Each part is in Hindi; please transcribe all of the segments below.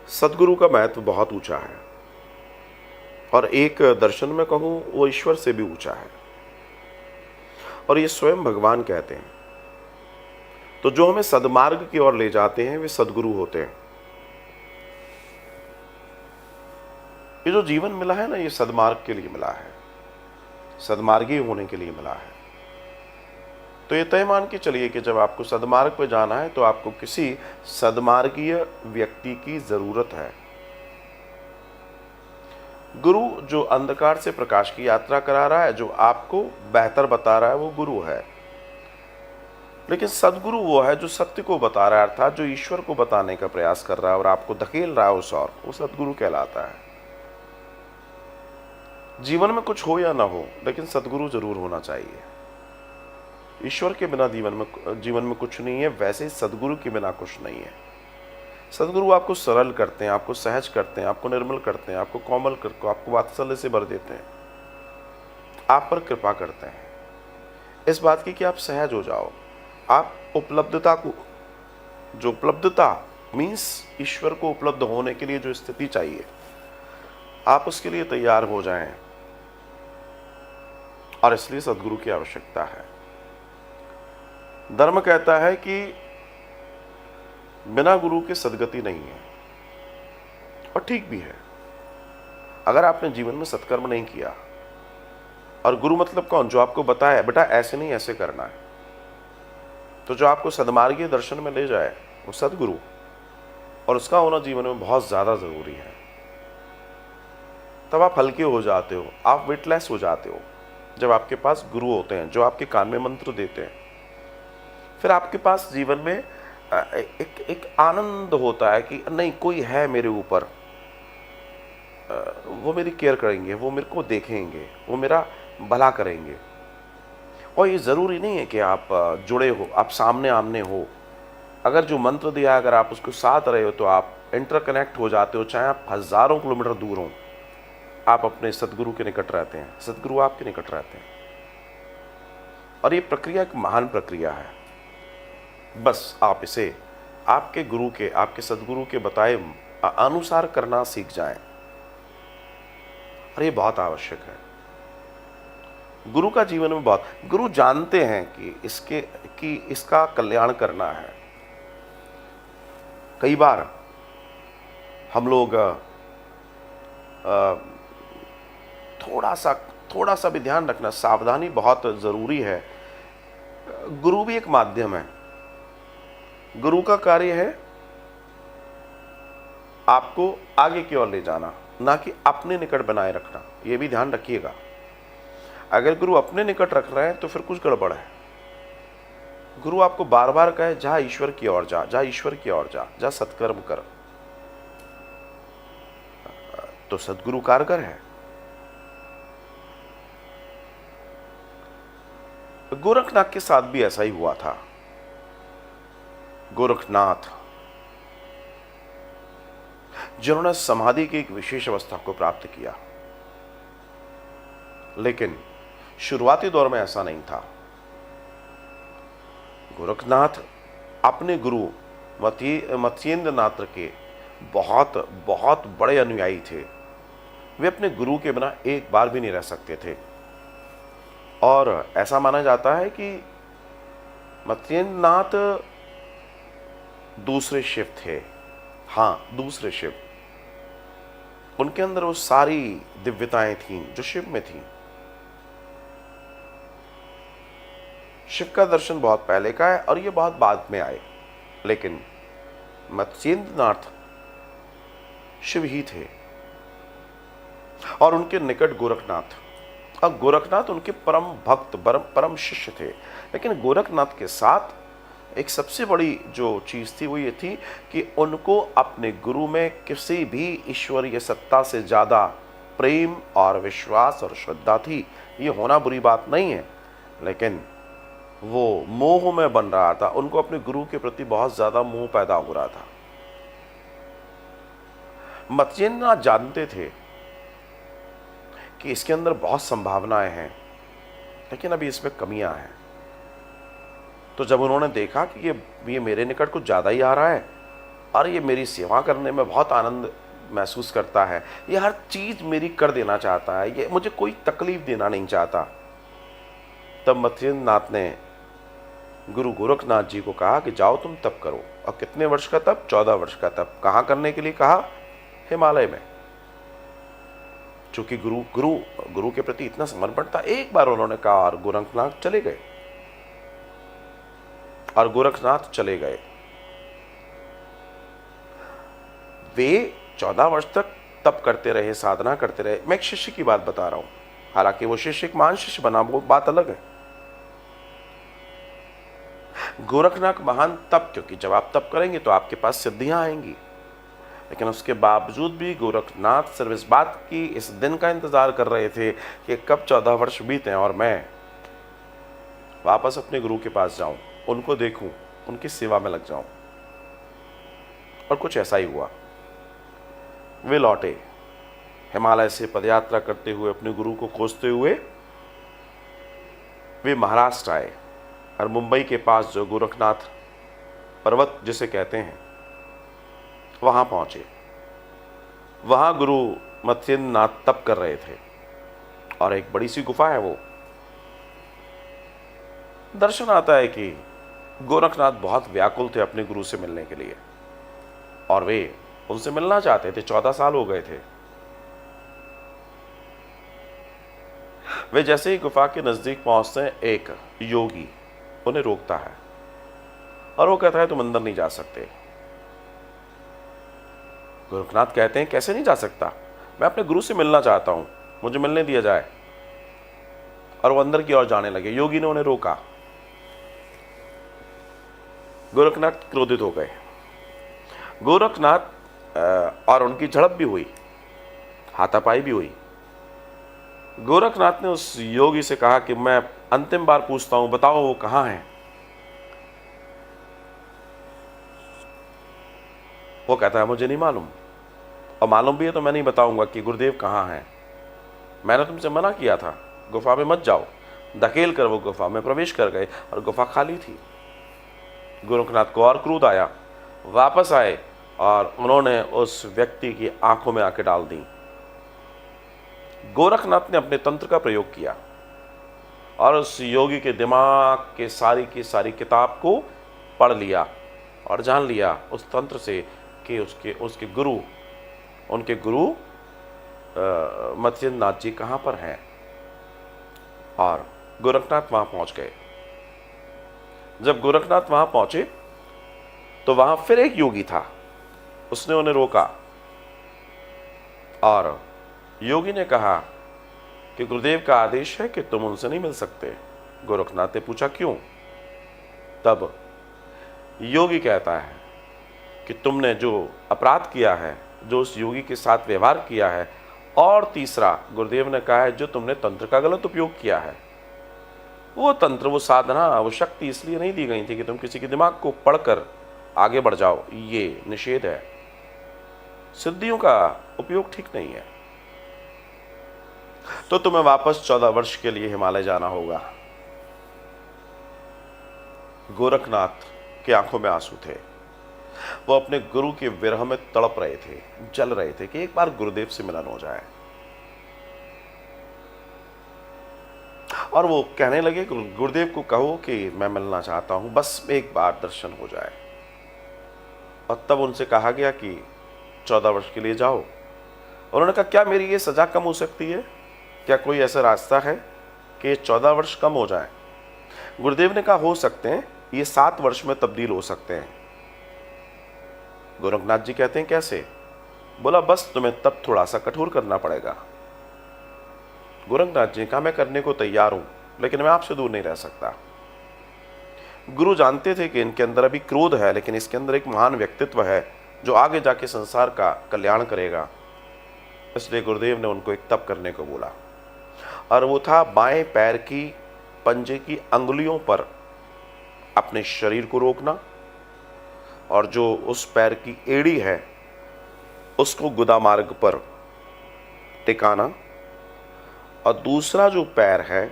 सद्गुरु का महत्व बहुत ऊंचा है और एक दर्शन में कहूं वो ईश्वर से भी ऊंचा है और ये स्वयं भगवान कहते हैं। तो जो हमें सद्मार्ग की ओर ले जाते हैं वे सद्गुरु होते हैं। ये जो जीवन मिला है ना, ये सद्मार्ग के लिए मिला है, सद्मार्गी होने के लिए मिला है। तो ये तय मान के चलिए कि जब आपको सद्मार्ग पे जाना है तो आपको किसी सद्मार्गीय व्यक्ति की जरूरत है। गुरु जो अंधकार से प्रकाश की यात्रा करा रहा है, जो आपको बेहतर बता रहा है, वो गुरु है। लेकिन सद्गुरु वो है जो सत्य को बता रहा है, अर्थात जो ईश्वर को बताने का प्रयास कर रहा है और आपको धकेल रहा है उस ओर, वो सद्गुरु कहलाता है। जीवन में कुछ हो या ना हो, लेकिन सद्गुरु जरूर होना चाहिए। ईश्वर के बिना जीवन में कुछ नहीं है, वैसे ही सद्गुरु के बिना कुछ नहीं है। सद्गुरु आपको सरल करते हैं, आपको सहज करते हैं, आपको निर्मल करते हैं, आपको कोमल करके आपको वात्सल्य से भर देते हैं, आप पर कृपा करते हैं इस बात की कि आप सहज हो जाओ। आप उपलब्धता को, जो उपलब्धता मीन्स ईश्वर को उपलब्ध होने के लिए जो स्थिति चाहिए, आप उसके लिए तैयार हो जाएं। और इसलिए सद्गुरु की आवश्यकता है। धर्म कहता है कि बिना गुरु के सद्गति नहीं है, और ठीक भी है। अगर आपने जीवन में सत्कर्म नहीं किया, और गुरु मतलब कौन? जो आपको बताया बेटा ऐसे नहीं ऐसे करना है, तो जो आपको सद्मार्गीय दर्शन में ले जाए वो सद्गुरु, और उसका होना जीवन में बहुत ज्यादा जरूरी है। तब आप हल्के हो जाते हो, आप वेटलेस हो जाते हो जब आपके पास गुरु होते हैं जो आपके कान में मंत्र देते हैं। फिर आपके पास जीवन में एक आनंद होता है कि नहीं, कोई है मेरे ऊपर, वो मेरी केयर करेंगे, वो मेरे को देखेंगे, वो मेरा भला करेंगे। और ये ज़रूरी नहीं है कि आप जुड़े हो, आप सामने आमने हो। अगर जो मंत्र दिया, अगर आप उसको साथ रहे हो तो आप इंटरकनेक्ट हो जाते हो, चाहे आप हज़ारों किलोमीटर दूर हो, आप अपने सद्गुरु के निकट रहते हैं, सद्गुरु आपके निकट रहते हैं। और ये प्रक्रिया एक महान प्रक्रिया है। बस आप इसे आपके गुरु के, आपके सद्गुरु के बताए अनुसार करना सीख जाएं, और ये बहुत आवश्यक है। गुरु का जीवन में बहुत, गुरु जानते हैं कि इसका कल्याण करना है। कई बार हम लोग थोड़ा सा भी ध्यान रखना, सावधानी बहुत जरूरी है। गुरु भी एक माध्यम है। गुरु का कार्य है आपको आगे की ओर ले जाना, ना कि अपने निकट बनाए रखना। यह भी ध्यान रखिएगा, अगर गुरु अपने निकट रख रहे हैं तो फिर कुछ गड़बड़ है। गुरु आपको बार बार कहे जा ईश्वर की ओर जा, जा ईश्वर की ओर जा, जा सत्कर्म कर, तो सद्गुरु कारगर है। गोरखनाथ के साथ भी ऐसा ही हुआ था। गोरखनाथ जिन्होंने समाधि की एक विशेष अवस्था को प्राप्त किया, लेकिन शुरुआती दौर में ऐसा नहीं था। गोरखनाथ अपने गुरु मत्स्येंद्रनाथ के बहुत बहुत बड़े अनुयायी थे। वे अपने गुरु के बिना एक बार भी नहीं रह सकते थे, और ऐसा माना जाता है कि मत्स्येंद्रनाथ दूसरे शिव थे। हाँ, दूसरे शिव। उनके अंदर वो सारी दिव्यताएं थीं जो शिव में थीं। शिव का दर्शन बहुत पहले का है और ये बहुत बाद में आए, लेकिन मत्स्येंद्रनाथ शिव ही थे, और उनके निकट गोरखनाथ, और गोरखनाथ उनके परम भक्त, परम शिष्य थे। लेकिन गोरखनाथ के साथ एक सबसे बड़ी जो चीज थी वो ये थी कि उनको अपने गुरु में किसी भी ईश्वरीय सत्ता से ज्यादा प्रेम और विश्वास और श्रद्धा थी। ये होना बुरी बात नहीं है, लेकिन वो मोह में बन रहा था। उनको अपने गुरु के प्रति बहुत ज्यादा मोह पैदा हो रहा था। मत्स्येंद्रनाथ जानते थे कि इसके अंदर बहुत संभावनाएं हैं, लेकिन अभी इसमें कमियां हैं। तो जब उन्होंने देखा कि ये मेरे निकट कुछ ज्यादा ही आ रहा है, और ये मेरी सेवा करने में बहुत आनंद महसूस करता है, ये हर चीज मेरी कर देना चाहता है, ये मुझे कोई तकलीफ देना नहीं चाहता। तब मत्स्येंद्रनाथ ने गुरु गोरखनाथ जी को कहा कि जाओ तुम तप करो। और कितने वर्ष का तप? 14 वर्ष का तप। कहाँ करने के लिए कहा? हिमालय में। चूंकि गुरु गुरु गुरु के प्रति इतना समर्पण था, एक बार उन्होंने कहा और गोरखनाथ चले गए। और गोरखनाथ चले गए। वे 14 वर्ष तक तप करते रहे, साधना करते रहे। मैं एक शिष्य की बात बता रहा हूं, हालांकि वो शिष्य एक महान शिष्य बना, वो बात अलग है। गोरखनाथ महान तप, क्योंकि जब आप तप करेंगे तो आपके पास सिद्धियां आएंगी। लेकिन उसके बावजूद भी गोरखनाथ सिर्फ इस बात की, इस दिन का इंतजार कर रहे थे कि कब 14 वर्ष बीते और मैं वापस अपने गुरु के पास जाऊं, उनको देखूं, उनकी सेवा में लग जाऊं। और कुछ ऐसा ही हुआ। वे लौटे, हिमालय से पदयात्रा करते हुए, अपने गुरु को खोजते हुए वे महाराष्ट्र आए और मुंबई के पास जो गोरखनाथ पर्वत जिसे कहते हैं, वहां पहुंचे। वहां गुरु मत्स्येंद्रनाथ तप कर रहे थे और एक बड़ी सी गुफा है। वो दर्शन आता है कि गोरखनाथ बहुत व्याकुल थे अपने गुरु से मिलने के लिए और वे उनसे मिलना चाहते थे। 14 साल हो गए थे। वे जैसे ही गुफा के नजदीक पहुंचते हैं, एक योगी उन्हें रोकता है और वो कहता है तुम अंदर नहीं जा सकते। गोरखनाथ कहते हैं कैसे नहीं जा सकता, मैं अपने गुरु से मिलना चाहता हूं, मुझे मिलने दिया जाए। और वो अंदर की ओर जाने लगे। योगी ने उन्हें रोका। गोरखनाथ क्रोधित हो गए। गोरखनाथ और उनकी झड़प भी हुई, हाथापाई भी हुई। गोरखनाथ ने उस योगी से कहा कि मैं अंतिम बार पूछता हूं, बताओ वो कहां है। वो कहता है मुझे नहीं मालूम, और मालूम भी है तो मैं नहीं बताऊंगा कि गुरुदेव कहां हैं। मैंने तुमसे मना किया था, गुफा में मत जाओ। धकेल कर वो गुफा में प्रवेश कर गए और गुफा खाली थी। गोरखनाथ को और क्रोध आया। वापस आए और उन्होंने उस व्यक्ति की आंखों में आंखें डाल दी। गोरखनाथ ने अपने तंत्र का प्रयोग किया और उस योगी के दिमाग के सारी की सारी किताब को पढ़ लिया और जान लिया उस तंत्र से कि उसके गुरु, उनके गुरु मत्स्येंद्रनाथ जी कहाँ पर हैं। और गोरखनाथ वहां पहुंच गए। जब गोरखनाथ वहां पहुंचे तो वहां फिर एक योगी था। उसने उन्हें रोका और योगी ने कहा कि गुरुदेव का आदेश है कि तुम उनसे नहीं मिल सकते। गोरखनाथ ने पूछा क्यों? तब योगी कहता है कि तुमने जो अपराध किया है, जो उस योगी के साथ व्यवहार किया है, और तीसरा गुरुदेव ने कहा है जो तुमने तंत्र का गलत उपयोग किया है। वो तंत्र, वो साधना, वो शक्ति इसलिए नहीं दी गई थी कि तुम किसी के दिमाग को पढ़कर आगे बढ़ जाओ। ये निषेध है। सिद्धियों का उपयोग ठीक नहीं है। तो तुम्हें वापस 14 वर्ष के लिए हिमालय जाना होगा। गोरखनाथ की आंखों में आंसू थे। वो अपने गुरु के विरह में तड़प रहे थे, जल रहे थे कि एक बार गुरुदेव से मिलन हो जाए। और वो कहने लगे गुरुदेव को कहो कि मैं मिलना चाहता हूं, बस एक बार दर्शन हो जाए। और तब उनसे कहा गया कि 14 वर्ष के लिए जाओ। उन्होंने कहा क्या मेरी ये सजा कम हो सकती है? क्या कोई ऐसा रास्ता है कि 14 वर्ष कम हो जाए? गुरुदेव ने कहा हो सकते हैं, ये 7 वर्ष में तब्दील हो सकते हैं। गोरखनाथ जी कहते हैं कैसे? बोला बस तुम्हें तब थोड़ा सा कठोर करना पड़ेगा। गोरखनाथ जी ने कहा मैं करने को तैयार हूं, लेकिन मैं आपसे दूर नहीं रह सकता। गुरु जानते थे कि इनके अंदर अभी क्रोध है, लेकिन इसके अंदर एक महान व्यक्तित्व है जो आगे जाके संसार का कल्याण करेगा। इसलिए गुरुदेव ने उनको एक तप करने को बोला, और वो था बाएं पैर की पंजे की अंगुलियों पर अपने शरीर को रोकना, और जो उस पैर की एड़ी है उसको गुदा मार्ग पर टिकाना, और दूसरा जो पैर है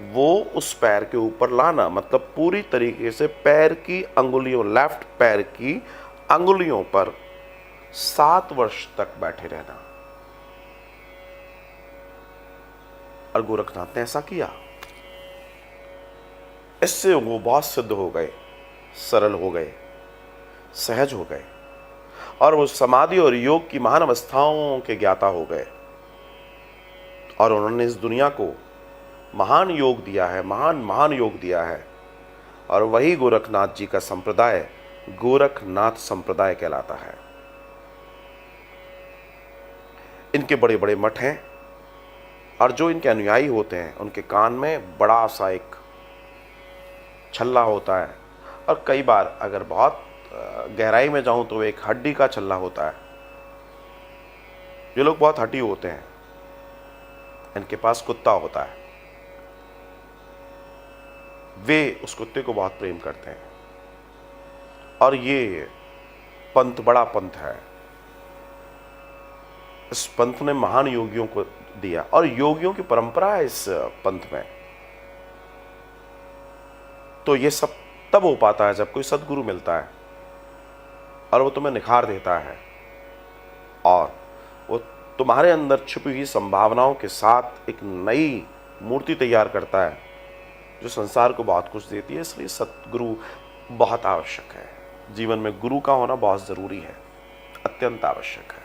वो उस पैर के ऊपर लाना। मतलब पूरी तरीके से पैर की अंगुलियों, लेफ्ट पैर की अंगुलियों पर 7 वर्ष तक बैठे रहना। और गोरखनाथ ने ऐसा किया। इससे वो बहुत सिद्ध हो गए, सरल हो गए, सहज हो गए और वो समाधि और योग की महान अवस्थाओं के ज्ञाता हो गए। और उन्होंने इस दुनिया को महान योग दिया है, महान महान योग दिया है। और वही गोरखनाथ जी का संप्रदाय गोरखनाथ संप्रदाय कहलाता है। इनके बड़े बड़े मठ हैं और जो इनके अनुयायी होते हैं उनके कान में बड़ा सा एक छल्ला होता है, और कई बार अगर बहुत गहराई में जाऊं तो एक हड्डी का छल्ला होता है। ये लोग बहुत हड्डी होते हैं। इनके पास कुत्ता होता है, वे उस कुत्ते को बहुत प्रेम करते हैं। और ये पंथ बड़ा पंथ है। इस पंथ ने महान योगियों को दिया और योगियों की परंपरा है इस पंथ में। तो ये सब तब हो पाता है जब कोई सदगुरु मिलता है और वो तुम्हें निखार देता है और वो तुम्हारे अंदर छुपी हुई संभावनाओं के साथ एक नई मूर्ति तैयार करता है जो संसार को बहुत कुछ देती है। इसलिए सतगुरु बहुत आवश्यक है। जीवन में गुरु का होना बहुत जरूरी है, अत्यंत आवश्यक है।